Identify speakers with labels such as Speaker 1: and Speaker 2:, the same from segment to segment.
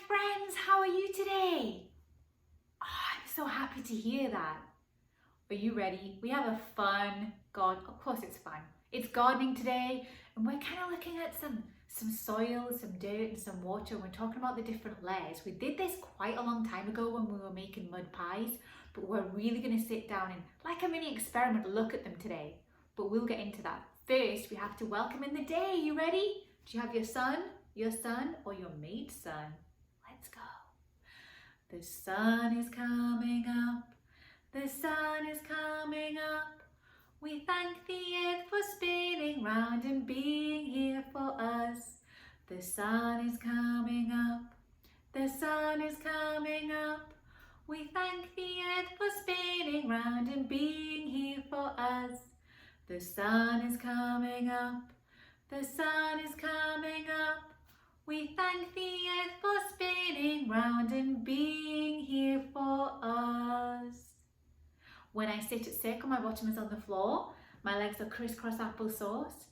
Speaker 1: friends, how are you today? Oh, I'm so happy to hear that. Are you ready? We have a fun of course it's fun. It's gardening today and we're kind of looking at some soil, some dirt and some water. We're talking about the different layers. We did this quite a long time ago when we were making mud pies, but we're really going to sit down and, like a mini experiment, look at them today. But we'll get into that. First, we have to welcome in the day. You ready? Do you have your son or your mate's son? Let's go. The sun is coming up. The sun is coming up. We thank the earth for spinning round and being here for us. The sun is coming up. The sun is coming up. We thank the earth for spinning round and being here for us. The sun is coming up. The sun is coming up. We thank the earth for spinning round and being here for us. When I sit at circle, my bottom is on the floor. My legs are crisscross applesauce.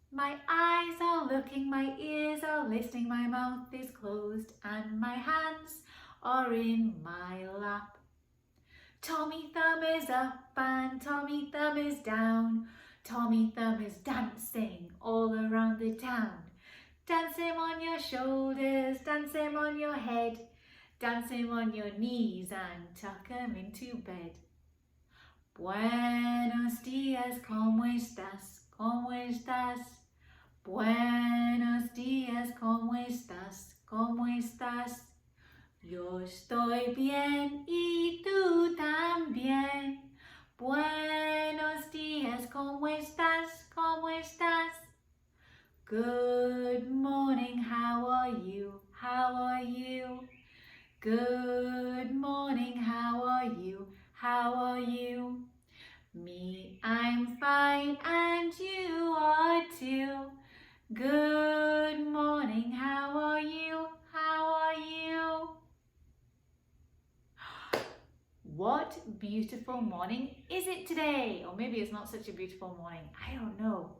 Speaker 1: My eyes are looking, my ears are listening, my mouth is closed and my hands are in my lap. Tommy thumb is up and Tommy thumb is down. Tommy thumb is dancing all around the town. Dance him on your shoulders, dance him on your head, dance him on your knees and tuck him into bed. Buenos días, ¿cómo estás? ¿Cómo estás? Buenos días, ¿cómo estás? ¿Cómo estás? Yo estoy bien y tú también. Buenos días, ¿cómo estás? ¿Cómo estás? Good morning, how are you? How are you? Good morning, how are you? How are you? Me, I'm fine and you are too. Good morning, how are you? How are you? What beautiful morning is it today? Or maybe it's not such a beautiful morning. I don't know.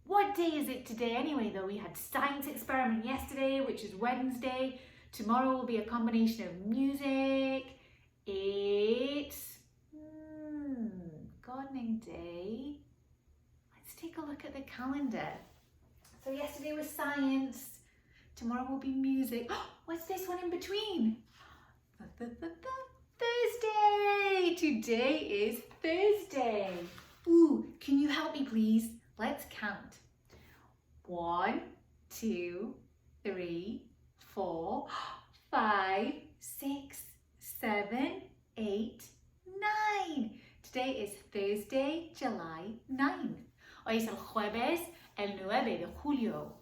Speaker 1: What day is it today anyway though? We had science experiment yesterday, which is Wednesday. Tomorrow will be a combination of music. It's gardening day. Let's take a look at the calendar. So yesterday was science. Tomorrow will be music. What's this one in between? Thursday. Today is Thursday. Ooh, can you help me please? Let's count. 1, 2, 3, 4, 5, 6, 7, 8, 9. Today is Thursday, July 9th. Hoy es el jueves, el 9 de julio.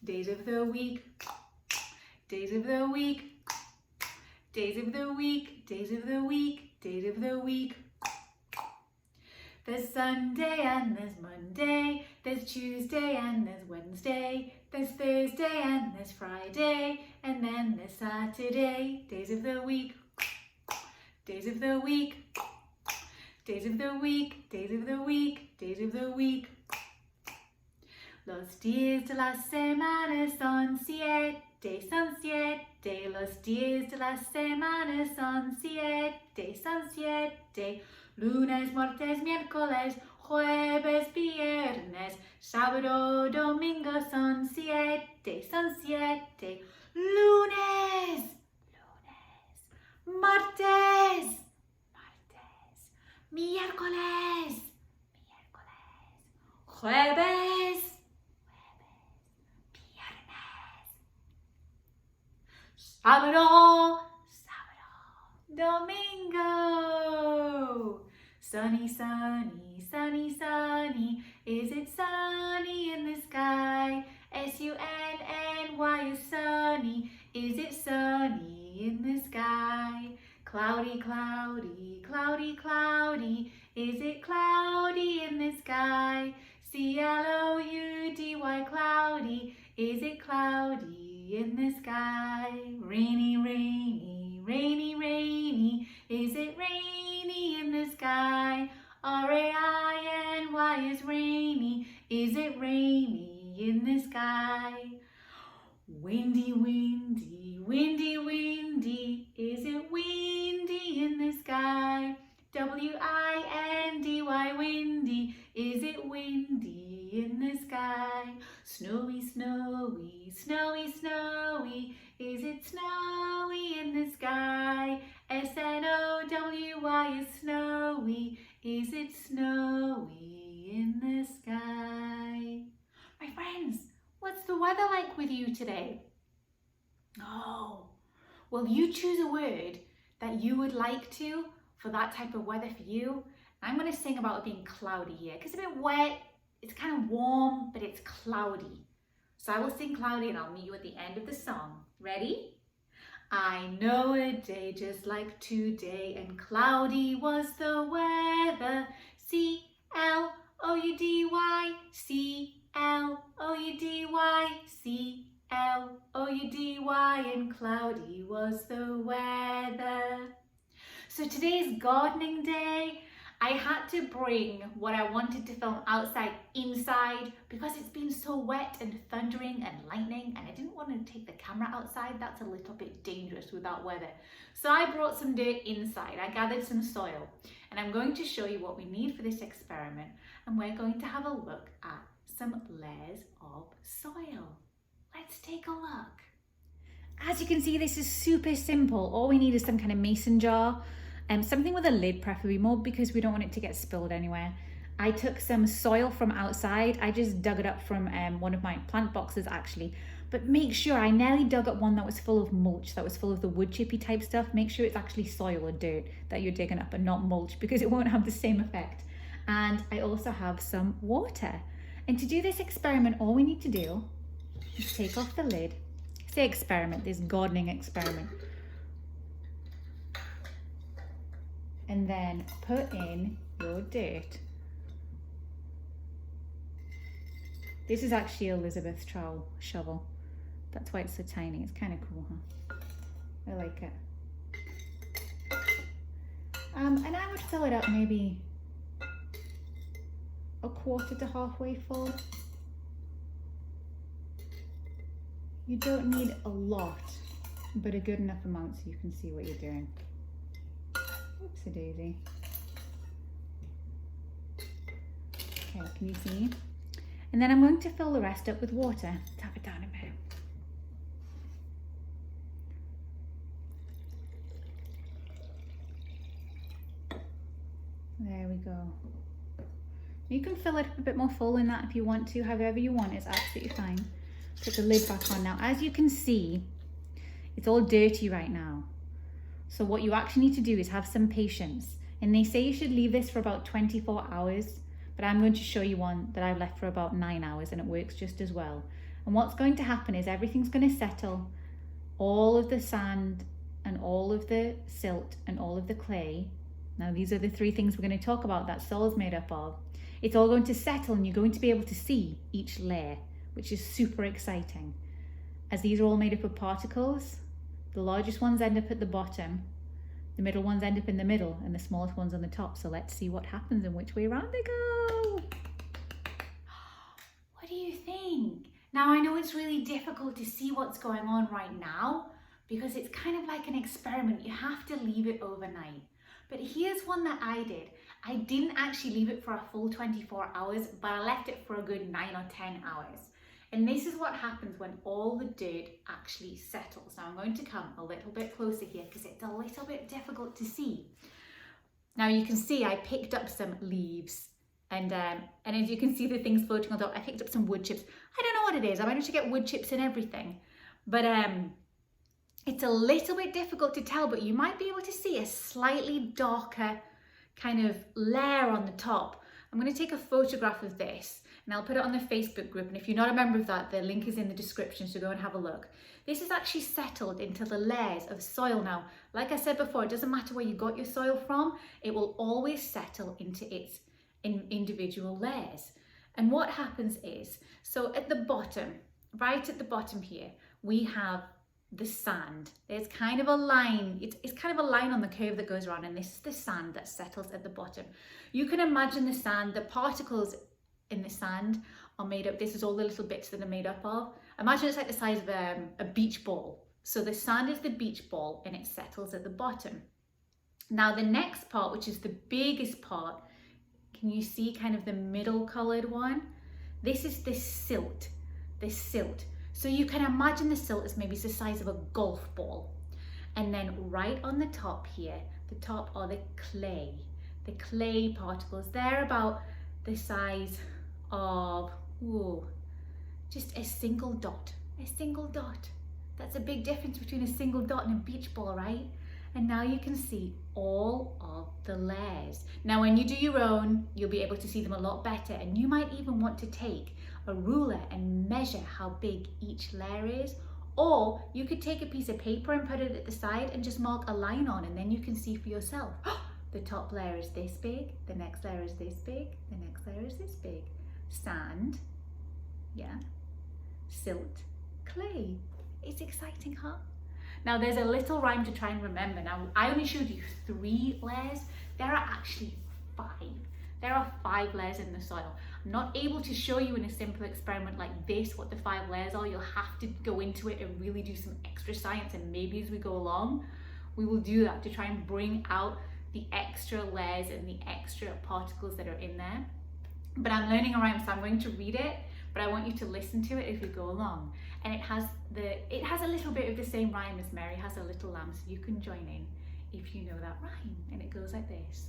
Speaker 1: Days of the week. Days of the week. Days of the week. Days of the week. Days of the week. There's Sunday and there's Monday, there's Tuesday and there's Wednesday, there's Thursday and there's Friday, and then there's Saturday. Days of the week, days of the week, days of the week, days of the week, days of the week. Los días de la semana son siete, son siete. Los días de la semana son siete, son siete. Lunes, martes, miércoles, jueves, viernes, sábado, domingo son siete, son siete. Lunes, lunes, martes, martes, miércoles, miércoles, jueves, jueves, viernes, sábado, sábado, domingo. Sunny, sunny, sunny, sunny. Is it sunny in the sky? S-U-N-N-Y is sunny. Is it sunny in the sky? Cloudy, cloudy, cloudy, cloudy. Is it cloudy in the sky? C-L-O-U-D-Y, cloudy. Is it cloudy in the sky? Rainy, rainy, rainy, rainy. Is it rainy in the sky? R-A-I-N-Y is rainy. Is it rainy in the sky? Windy, windy, windy, windy. snowy? Is it snowy in the sky? S-N-O-W-Y is snowy. Is it snowy in the sky? My friends, what's the weather like with you today? Oh, well, you choose a word that you would like to for that type of weather for you. I'm going to sing about it being cloudy here because it's a bit wet, it's kind of warm, but it's cloudy. So I will sing cloudy and I'll meet you at the end of the song. Ready? I know a day just like today and cloudy was the weather. C-L-O-U-D-Y, C-L-O-U-D-Y, C-L-O-U-D-Y, and cloudy was the weather. So today's gardening day. I had to bring what I wanted to film outside inside because it's been so wet and thundering and lightning, and I didn't want to take the camera outside. That's a little bit dangerous with that weather. So I brought some dirt inside. I gathered some soil, and I'm going to show you what we need for this experiment, and we're going to have a look at some layers of soil. Let's take a look. As you can see, this is super simple. All we need is some kind of mason jar. Something with a lid preferably, more because we don't want it to get spilled anywhere. I took some soil from outside. I just dug it up from one of my plant boxes actually, but make sure, I nearly dug up one that was full of mulch, that was full of the wood chippy type stuff. Make sure it's actually soil or dirt that you're digging up and not mulch, because it won't have the same effect. And I also have some water. And to do this experiment, all we need to do is take off the lid. Say experiment, this gardening experiment. And then put in your dirt. This is actually Elizabeth's trowel shovel. That's why it's so tiny. It's kind of cool, huh? I like it. And I would fill it up maybe a quarter to halfway full. You don't need a lot, but a good enough amount so you can see what you're doing. Oopsie daisy. Okay, can you see? And then I'm going to fill the rest up with water. Tap it down a bit. There we go. You can fill it up a bit more full than that if you want to, however you want, it's absolutely fine. Put the lid back on now. As you can see, it's all dirty right now. So what you actually need to do is have some patience. And they say you should leave this for about 24 hours, but I'm going to show you one that I've left for about 9 hours and it works just as well. And what's going to happen is everything's going to settle. All of the sand and all of the silt and all of the clay. Now these are the three things we're going to talk about that soil's made up of. It's all going to settle and you're going to be able to see each layer, which is super exciting. As these are all made up of particles, the largest ones end up at the bottom, the middle ones end up in the middle, and the smallest ones on the top. So let's see what happens and which way around they go. What do you think? Now I know it's really difficult to see what's going on right now because it's kind of like an experiment. You have to leave it overnight. But here's one that I did. I didn't actually leave it for a full 24 hours, but I left it for a good 9 or 10 hours. And this is what happens when all the dirt actually settles. Now I'm going to come a little bit closer here because it's a little bit difficult to see. Now you can see I picked up some leaves and as you can see the things floating on top, I picked up some wood chips. I don't know what it is. I managed to get wood chips and everything. But it's a little bit difficult to tell, but you might be able to see a slightly darker kind of layer on the top. I'm going to take a photograph of this and I'll put it on the Facebook group. And if you're not a member of that, the link is in the description, so go and have a look. This is actually settled into the layers of soil now. Like I said before, it doesn't matter where you got your soil from, it will always settle into its individual layers. And what happens is, so at the bottom, right at the bottom here, we have the sand. There's kind of a line, it's kind of a line on the curve that goes around, and this is the sand that settles at the bottom. You can imagine the sand, the particles in the sand are made up, this is all the little bits that are made up of. Imagine it's like the size of a beach ball. So the sand is the beach ball and it settles at the bottom. Now the next part, which is the biggest part, can you see kind of the middle colored one? This is the silt, So you can imagine the silt is maybe the size of a golf ball. And then right on the top here, the top are the clay particles. They're about the size of, just a single dot, That's a big difference between a single dot and a beach ball, right? And now you can see all of the layers. Now when you do your own, you'll be able to see them a lot better, and you might even want to take a ruler and measure how big each layer is, or you could take a piece of paper and put it at the side and just mark a line on, and then you can see for yourself. The top layer is this big, the next layer is this big, the next layer is this big. Sand, yeah, silt, clay. It's exciting, huh? Now there's a little rhyme to try and remember. Now I only showed you 3 layers. There are actually 5. There are 5 layers in the soil. I'm not able to show you in a simple experiment like this what the 5 layers are. You'll have to go into it and really do some extra science, and maybe as we go along, we will do that to try and bring out the extra layers and the extra particles that are in there. But I'm learning a rhyme, so I'm going to read it, but I want you to listen to it as we go along. And it has a little bit of the same rhyme as Mary Has a Little Lamb, so you can join in if you know that rhyme. And it goes like this.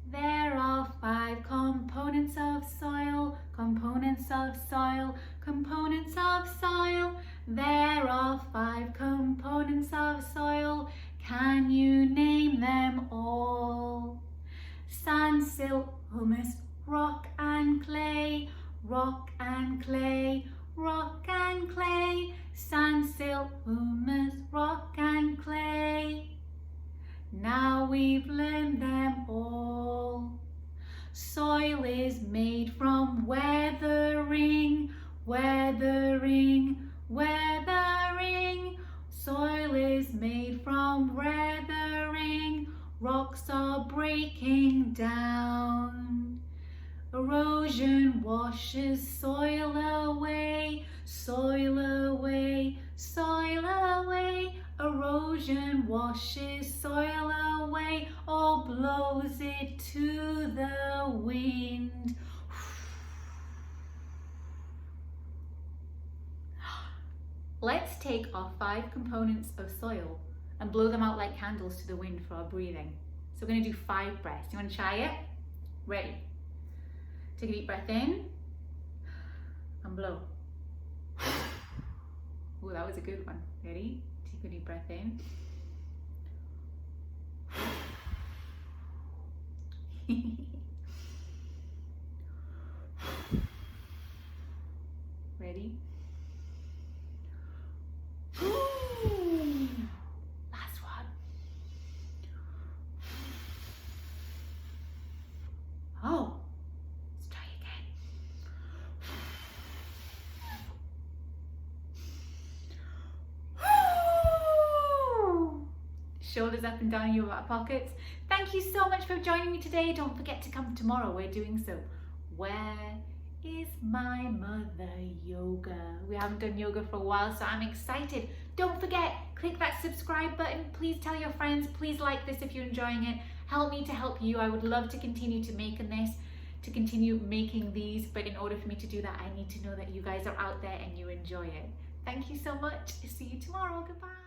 Speaker 1: There are 5 components of soil, components of soil, components of soil. There are 5 components of soil. Can you name them all? Sand, silt, humus, rock and clay, rock and clay, rock and clay. Sand, silt, humus, rock and clay. Now we've learned them all. Soil is made from weathering, weathering, weathering. Soil is made from weathering. Rocks are breaking down. Erosion washes soil away, soil away, soil away. Erosion washes soil away or blows it to the wind. Let's take our 5 components of soil and blow them out like candles to the wind for our breathing. So we're going to do 5 breaths. You want to try it? Ready? Take a deep breath in and blow. Oh, that was a good one. Ready? Take a deep breath in. Ready? Last one. Oh, let's try again. Shoulders up and down in your back pockets. Thank you so much for joining me today. Don't forget to come tomorrow. We're doing so. Where is my mother yoga? We haven't done yoga for a while, so I'm excited. Don't forget, click that subscribe button. Please tell your friends. Please like this if you're enjoying it. Help me to help you. I would love to continue to making these, but in order for me to do that, I need to know that you guys are out there and you enjoy it. Thank you so much. See you tomorrow. Goodbye.